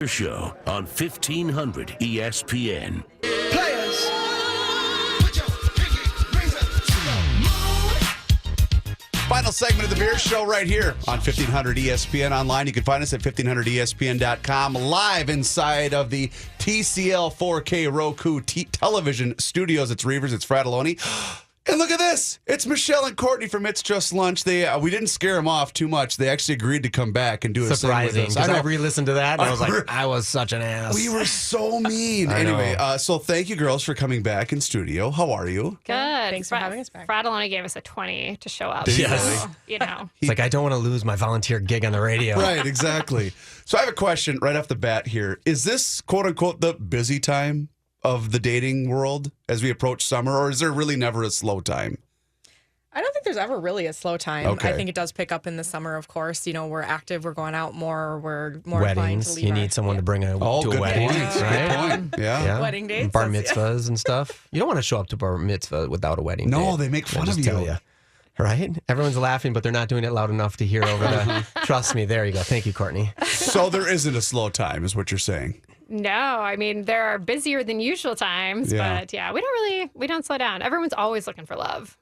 Show on 1500 ESPN. Players. Final segment of the Beer Show right here on 1500 ESPN online. You can find us at 1500ESPN.com, live inside of the TCL 4K Roku television studios. It's Reuvers, it's Frattallone. And look at this. It's Michelle and Courtney from It's Just Lunch. We didn't scare them off too much. They actually agreed to come back and do a segment with us. Surprising, because I re-listened to that, and I was like, I was such an ass. We were so mean. Anyway, so thank you, girls, for coming back in studio. How are you? Good. Thanks for having us back. Frattallone gave us a 20 to show up. Yes. So, you know. It's like, I don't want to lose my volunteer gig on the radio. Right, exactly. So I have a question right off the bat here. Is this, quote unquote, the busy time of the dating world as we approach summer, or is there really never a slow time? I don't think there's ever really a slow time. Okay. I think it does pick up in the summer, of course. You know, we're active, we're going out more, we're more inclined to Weddings. leave You our- need someone to bring to a good wedding. point. Right? Good point. Yeah. Wedding dates, Bar that's- mitzvahs and stuff. You don't want to show up to bar mitzvah without a wedding No, date. they make fun I just of tell you. ya. Right? Everyone's laughing, but they're not doing it loud enough to hear over the... Trust me. There you go. Thank you, Courtney. So there isn't a slow time, is what you're saying. No, I mean, there are busier than usual times, Yeah. but yeah, we don't slow down. Everyone's always looking for love.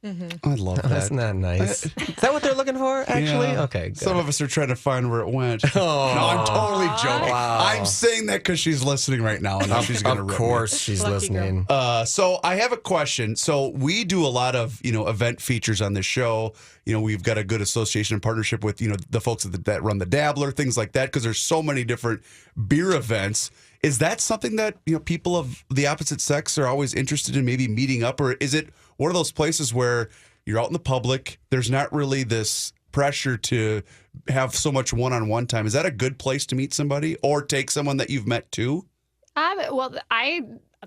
I love that. That's not nice. Is that what they're looking for, actually? Yeah. Okay, good. Some of us are trying to find where it went. No, I'm totally joking. Wow. I'm saying that because she's listening right now, and now she's going to Of rip course she's Lucky listening. So I have a question. So we do a lot of, event features on this show. We've got a good association and partnership with, the folks that run the Dabbler, things like that, because there's so many different beer events. Is that something that, people of the opposite sex are always interested in maybe meeting up? Or is it one of those places where you're out in the public, there's not really this pressure to have so much one-on-one time? Is that a good place to meet somebody or take someone that you've met too?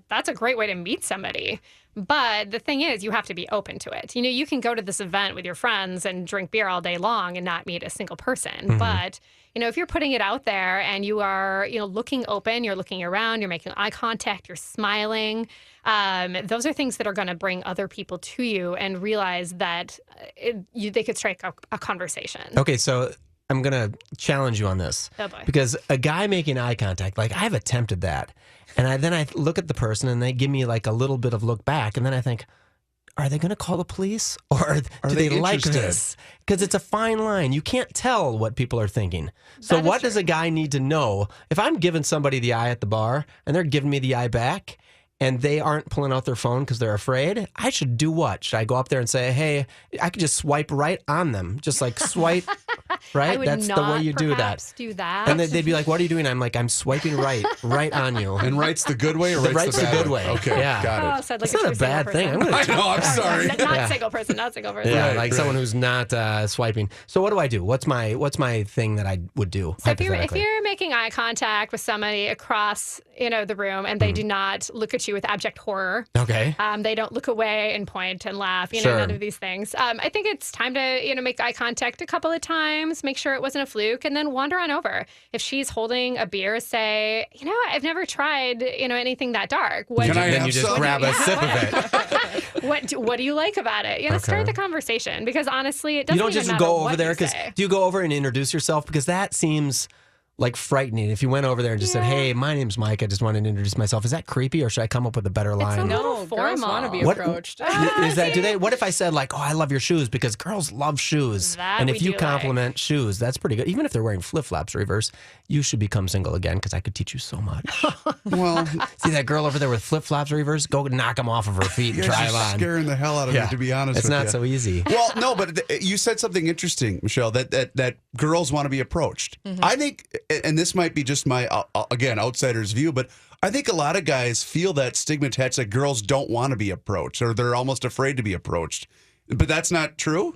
That's a great way to meet somebody. But the thing is, you have to be open to it. You can go to this event with your friends and drink beer all day long and not meet a single person. Mm-hmm. But, if you're putting it out there and you are, looking open, you're looking around, you're making eye contact, you're smiling, those are things that are going to bring other people to you and realize that they could strike a conversation. Okay, so I'm going to challenge you on this. Oh, boy. Because a guy making eye contact, like I've attempted that. And then I look at the person and they give me like a little bit of look back. And then I think, are they going to call the police? Or do they like interested? this? Because it's a fine line. You can't tell what people are thinking. So what does a guy need to know? If I'm giving somebody the eye at the bar and they're giving me the eye back and they aren't pulling out their phone because they're afraid, I should do what? Should I go up there and say, hey, I could just swipe right on them? Just like swipe, right? I would That's not the way you do that. perhaps do that. And they'd be like, what are you doing? I'm like, I'm swiping right on you. And right's the good way or The right's right's the the bad good way. Okay, Yeah. got it. So like It's not a true single bad thing. person. I'm gonna I know, I'm sorry. Not single person, not single person. Yeah, Right, like someone who's not swiping. So what do I do? What's my thing that I would do? So if hypothetically? you're making eye contact with somebody across, the room and they do not look at you with abject horror, Okay. they don't look away and point and laugh, Sure. none of these things. I think it's time to, make eye contact a couple of times, make sure it wasn't a fluke, and then wander on over. If she's holding a beer, say, I've never tried, anything that dark. What, Can I then have you just some? grab a sip of it. what do you like about it? Start the conversation, because honestly, it doesn't You don't even just matter go what over there you because say. do you go over and introduce yourself? Because that seems like frightening. If you went over there and just said, "Hey, my name's Mike. I just wanted to introduce myself." Is that creepy, or should I come up with a better line? a No, little girls formal. want to be What- approached. Is that do they? What if I said like, "Oh, I love your shoes," because girls love shoes, That and we if you do compliment shoes, that's pretty good. Even if they're wearing flip flops, Reverse, you should become single again because I could teach you so much. Well, See that girl over there with flip flops, Reverse? Go knock them off of her feet and you're try just them on. scaring the hell out of me, to be honest it's with not you. so easy. Well, no, but you said something interesting, Michelle, that girls want to be approached. I think, and this might be just my, again, outsider's view, but I think a lot of guys feel that stigma attached that girls don't want to be approached or they're almost afraid to be approached. But that's not true?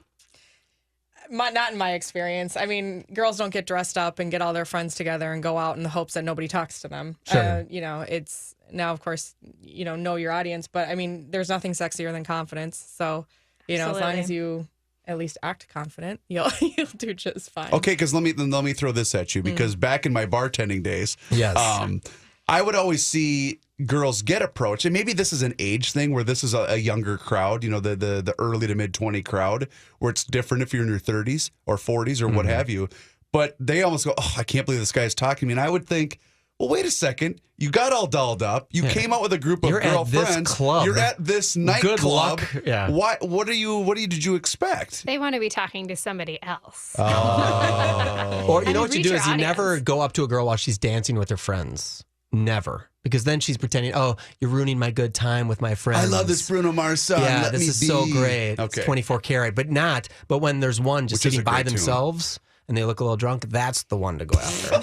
Not in my experience. I mean, girls don't get dressed up and get all their friends together and go out in the hopes that nobody talks to them. Sure. It's now, of course, know your audience, but I mean, there's nothing sexier than confidence. So, as long Absolutely. as you at least act confident, you'll do just fine. Okay, because let me throw this at you, because back in my bartending days, Yes. I would always see girls get approached, and maybe this is an age thing where this is a younger crowd, the early to mid 20 crowd, where it's different if you're in your 30s or 40s or what have you. but they almost go, oh, I can't believe this guy's talking to me. And I would think, well, wait a second. You got all dolled up. You came out with a group of You're girlfriends. at this club. You're at this nightclub. Good luck. Yeah. What did you expect? They want to be talking to somebody else. Or you know what you reach do your is you never audience. go up to a girl while she's dancing with her friends. Never. Because then she's pretending, oh, you're ruining my good time with my friends. I love this Bruno Mars song. Yeah, Let this me is be. so great. Okay. It's 24 karat, but when there's one just Which is sitting a by great tune. themselves and they look a little drunk, that's the one to go after.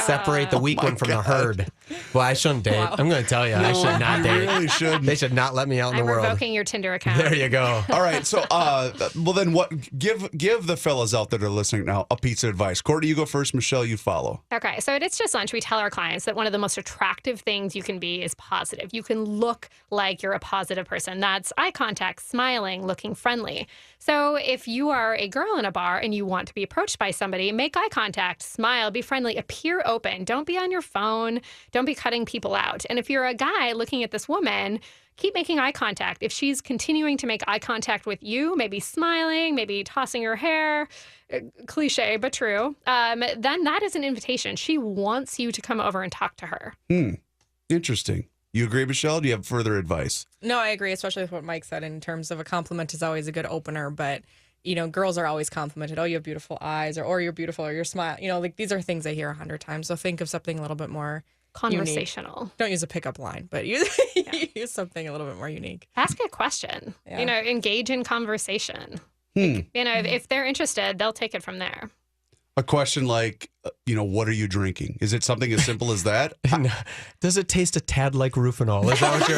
Separate the weak one from the herd. Well, I shouldn't date. I'm going to tell you, I should not you date. really shouldn't. They should not let me out in I'm the world. revoking your Tinder account. There you go. All right, so well then, what? Give the fellas out there that are listening now a piece of advice. Courtney, you go first. Michelle, you follow. Okay, so at It's Just Lunch, we tell our clients that one of the most attractive things you can be is positive. You can look like you're a positive person. That's eye contact, smiling, looking friendly. So if you are a girl in a bar and you want to be approached by somebody, make eye contact, smile, be friendly, appear open. Don't be on your phone. Don't be cutting people out. And if you're a guy looking at this woman, keep making eye contact. If she's continuing to make eye contact with you, maybe smiling, maybe tossing her hair, cliche but true, then that is an invitation. She wants you to come over and talk to her. Interesting. You agree, Michelle? Do you have further advice? No, I agree, especially with what Mike said in terms of a compliment is always a good opener, but girls are always complimented. Oh, you have beautiful eyes, or you're beautiful, or your smile. Like these are things I hear 100 times. So think of something a little bit more Conversational. unique. Don't use a pickup line, but use something a little bit more unique. Ask a question. Yeah. Engage in conversation. If they're interested, they'll take it from there. A question like, what are you drinking? Is it something as simple as that? Does it taste a tad like Rufinol? Is that what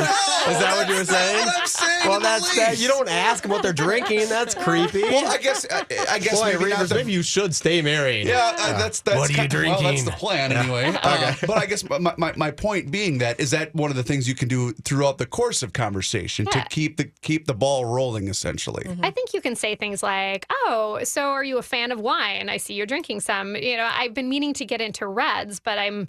you were saying? What I'm saying Well, in the that's that. least. You don't ask them what they're drinking. That's creepy. Well, I guess Boy, maybe not Reuvers, the- maybe you should stay married. Yeah, that's What are you Well, that's drinking? the plan anyway. But I guess my point being that is that one of the things you can do throughout the course of conversation to keep the ball rolling, essentially. I think you can say things like, oh, so are you a fan of wine? I see you're drinking some. I've been meaning to get into reds, but I'm,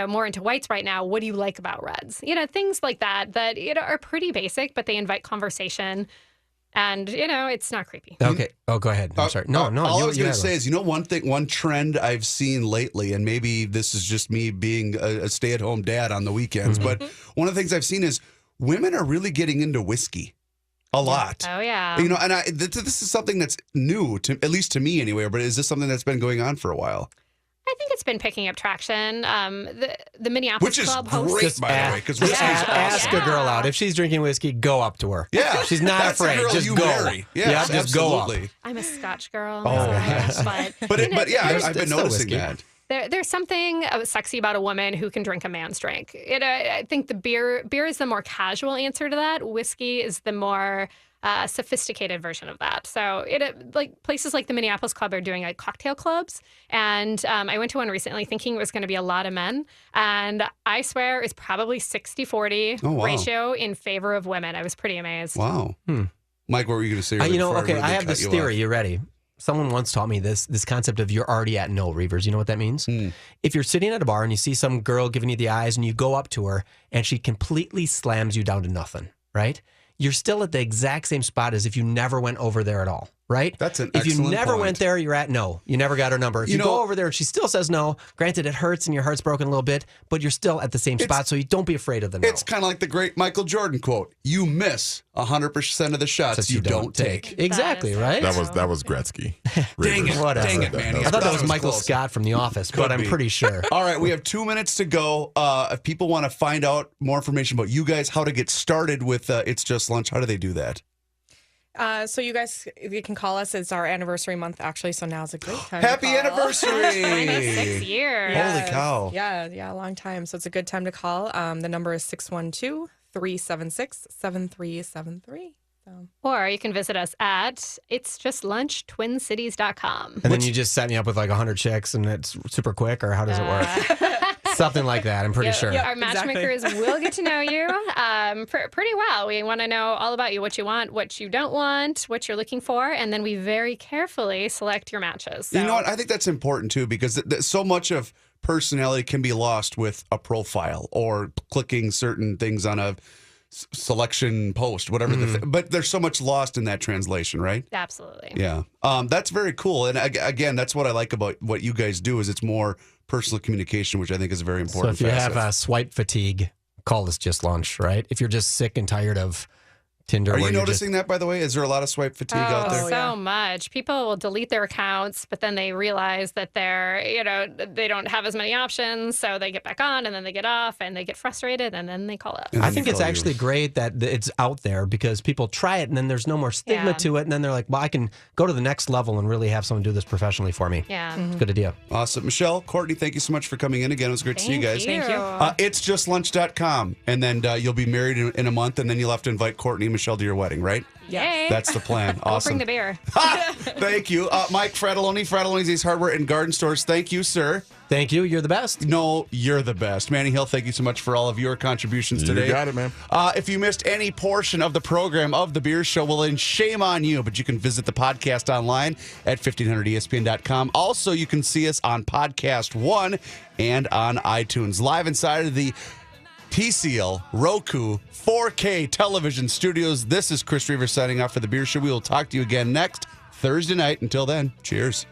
more into whites right now. What do you like about reds? Things like that are pretty basic, but they invite conversation. And, it's not creepy. Okay. Oh, go ahead. I'm sorry. No. All I was you going had to say is, one trend I've seen lately, and maybe this is just me being a stay-at-home dad on the weekends, but one of the things I've seen is women are really getting into whiskey. A lot. Oh, yeah. And this is something that's new, at least to me anyway, but is this something that's been going on for a while? I think it's been picking up traction. The Minneapolis Which is Club hosts. great, by the way, because whiskey's ask awesome. a girl out. If she's drinking whiskey, go up to her. Yeah. She's not That's the afraid. girl Just you go. marry. Yes, just go up. absolutely. I'm a Scotch girl. Oh, myself, yes. but I've been it's still noticing whiskey. that. There's something sexy about a woman who can drink a man's drink. I think the beer is the more casual answer to that. Whiskey is the more sophisticated version of that. So like places like the Minneapolis Club are doing like cocktail clubs. And I went to one recently thinking it was going to be a lot of men. And I swear it's probably 60-40 Oh, wow. ratio in favor of women. I was pretty amazed. Wow. Mike, what were you going to say? I before have cut this you theory. off? You ready? Someone once taught me this concept of you're already at no, Reuvers. You know what that means? If you're sitting at a bar and you see some girl giving you the eyes and you go up to her and she completely slams you down to nothing, right? You're still at the exact same spot as if you never went over there at all, right? That's an If you excellent never point. went there, you're at no. You never got her number. If you go over there and she still says no, granted it hurts and your heart's broken a little bit, but you're still at the same spot, so you don't be afraid of the no. It's kind of like the great Michael Jordan quote: "You miss 100% of the shots That you don't take." Exactly, That is right? That was Gretzky. Dang it! Whatever. Dang it, man! I thought that was Michael close. Scott from The Office, but I'm be. pretty sure. All right, we have 2 minutes to go. If people want to find out more information about you guys, how to get started with It's Just Lunch, how do they do that? So you guys, you can call us. It's our anniversary month, actually. So now's a great time. Happy to call. anniversary! 26 years. Holy cow. Yeah, a long time. So it's a good time to call. The number is 612-376-7373. So. Or you can visit us at itsjustlunchtwincities.com. And then you just set me up with like 100 chicks and it's super quick, or how does it work? Something like that, I'm pretty sure. Our matchmakers will get to know you pretty well. We want to know all about you, what you want, what you don't want, what you're looking for, and then we very carefully select your matches. So, You know what? I think that's important too, because so much of personality can be lost with a profile or clicking certain things on a selection post, whatever. But there's so much lost in that translation, right? Absolutely. Yeah. That's very cool. And again, that's what I like about what you guys do is it's more personal communication, which I think is a very So important if you facet. have swipe fatigue, call this just lunch, right? If you're just sick and tired of Tinder. Are where you you're noticing that, by the way? Is there a lot of swipe fatigue out there? So yeah. much. People will delete their accounts, but then they realize that they don't have as many options, so they get back on and then they get off and they get frustrated and then they call up. And I then think you it's call actually great that it's out there because people try it and then there's no more stigma Yeah. to it. And then they're like, well, I can go to the next level and really have someone do this professionally for me. Yeah. It's a good idea. Awesome. Michelle, Courtney, thank you so much for coming in again. It was great to see you guys. Thank you. It's justlunch.com. And then you'll be married in a month, and then you'll have to invite Courtney and Michelle to your wedding, right? Yay. That's the plan. We'll Awesome. bring the beer. Thank you. Mike Frattallone, Frattallone's Ace Hardware and Garden Stores. Thank you, sir. Thank you. You're the best. No, you're the best. Manny Hill, thank you so much for all of your contributions today. You got it, man. If you missed any portion of the program of The Beer Show, well, then shame on you, but you can visit the podcast online at 1500ESPN.com. Also, you can see us on Podcast One and on iTunes. Live inside of the TCL Roku 4K television studios. This is Chris Reuvers signing off for The Beer Show. We will talk to you again next Thursday night. Until then, cheers.